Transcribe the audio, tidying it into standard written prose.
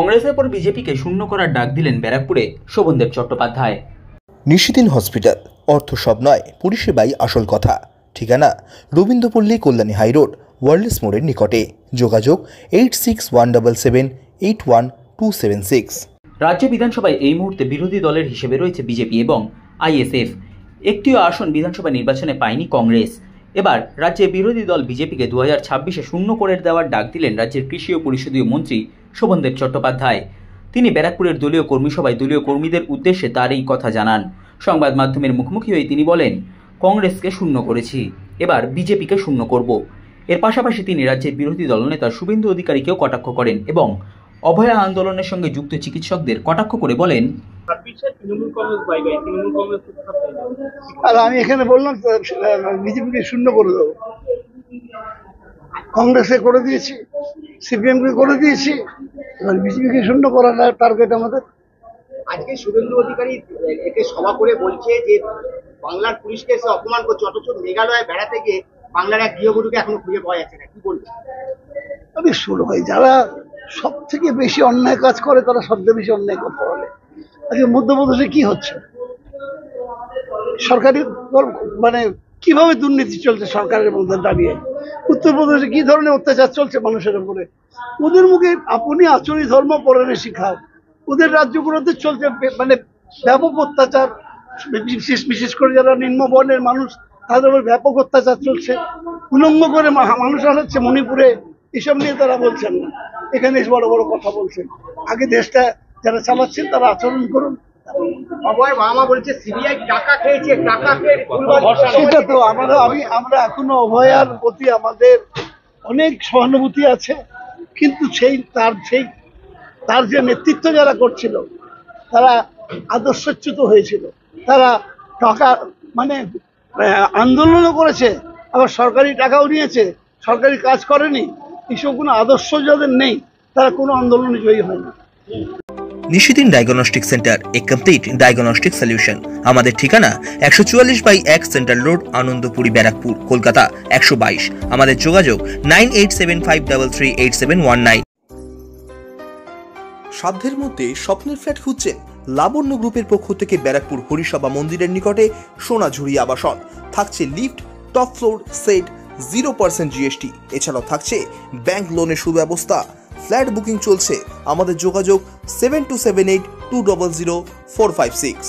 কংগ্রেসের পর বিজেপিকে শূন্য করার ডাক দিলেন ব্যারাকপুরে শোভনদেব চট্টোপাধ্যায়। নিশিদিন হসপিটাল, অর্থ সব নয়, পরিষেবাই আসল কথা। ঠিকানা রবীন্দ্রপল্লী, কল্যাণী হাইরোড, ওয়ার্ল্ডস মোড়ের নিকটে। যোগাযোগ 8617781276। রাজ্য বিধানসভায় এই মুহূর্তে বিরোধী দলের হিসেবে রয়েছে বিজেপি এবং আইএসএফ। একটিও আসন বিধানসভা নির্বাচনে পায়নি কংগ্রেস। এবার রাজ্যের বিরোধী দল বিজেপিকে 2026-এ শূন্য করে দেওয়ার ডাক দিলেন রাজ্যের কৃষি ও পরিষদীয় মন্ত্রী শোভনদেব চট্টোপাধ্যায়। তিনি ব্যারাকপুরের দলীয় কর্মী সভায় দলীয় কর্মীদের উদ্দেশ্যে তার এই কথা জানান। সংবাদ মাধ্যমের মুখোমুখি হয়ে তিনি বলেন, কংগ্রেসকে শূন্য করেছি, এবার বিজেপিকে শূন্য করব। এর পাশাপাশি তিনি রাজ্যের বিরোধী দলনেতা শুভেন্দু অধিকারীকেও কটাক্ষ করেন এবং অভয়া আন্দোলনের সঙ্গে যুক্ত চিকিৎসকদের কটাক্ষ করে বলেন, আমি এখানে বললাম বিজেপিকে শূন্য করে দেবো। কংগ্রেসে করে দিয়েছি, সিপিএমকে করে দিয়েছি, এবার বিজেপিকে শূন্য করার টার্গেট আমাদের। আজকে শুভেন্দু অধিকারী একে সভা করে বলছে যে বাংলার পুলিশকে এসে অপমান করছে, অথচ মেঘালয়ে বেড়াতে গিয়ে বাংলার এক গৃহবধূকে এখনো খুঁজে পাওয়া যাচ্ছে না। কি বলছে? আমি শুরু হয়, যারা সব থেকে বেশি অন্যায় কাজ করে তারা সবচেয়ে বেশি অন্যায় করতে পারে। আজকে মধ্যপ্রদেশে কি হচ্ছে, সরকারি মানে কিভাবে দুর্নীতি চলছে সরকারের মধ্যে দাঁড়িয়ে, উত্তরপ্রদেশে কি ধরনের অত্যাচার চলছে মানুষের উপরে। ওদের মুখে আপনি আচরণ ধর্ম পড়ানো শিখাও। ওদের রাজ্যগুলোতে চলছে মানে ব্যাপক অত্যাচার, বিশেষ করে যারা নিম্ন বর্ণের মানুষ তাদের উপর ব্যাপক অত্যাচার চলছে। উলঙ্গ করে মানুষ আনাচ্ছে মণিপুরে, এসব নিয়ে তারা বলছেন না, এখানে বড় বড় কথা বলছেন। আগে দেশটা যারা চালাচ্ছেন তারা আচরণ করুন। অভয় মামা বলছে সিবিআই টাকা খেয়েছে, টাকা খেয়ে সেটা তো আমরা এখনো অভয়ার প্রতি আমাদের অনেক সহানুভূতি আছে, কিন্তু তার যে নেতৃত্ব যারা করছিল তারা আদর্শচ্যুত হয়েছিল। তারা টাকা মানে আন্দোলনও করেছে, আবার সরকারি টাকাও নিয়েছে, সরকারি কাজ করেনি। এসব কোনো আদর্শ যাদের নেই তারা কোনো আন্দোলনে জয়ী হয় না। নিশিদিন ডায়াগনস্টিক সেন্টার, এ কমপ্লিট ডায়াগনস্টিক সলিউশন। আমাদের ঠিকানা 144/1 সেন্ট্রাল রোড, আনন্দপুরি, ব্যারাকপুর, কলকাতা 122। আমাদের যোগাযোগ 9875338719। সাধ্যের মধ্যে স্বপ্নের ফ্ল্যাট খুঁজছেন? লাবণ্য গ্রুপের পক্ষ থেকে ব্যারাকপুর হরিসভা মন্দিরের নিকটে সোনাঝুরি আবাসন। থাকছে lift, top floor, set, 0% GST। এছাড়াও থাকছে ব্যাংক লোনের সুব্যবস্থা। ফ্ল্যাট বুকিং চলছে। আমাদের যোগাযোগ 7278200456।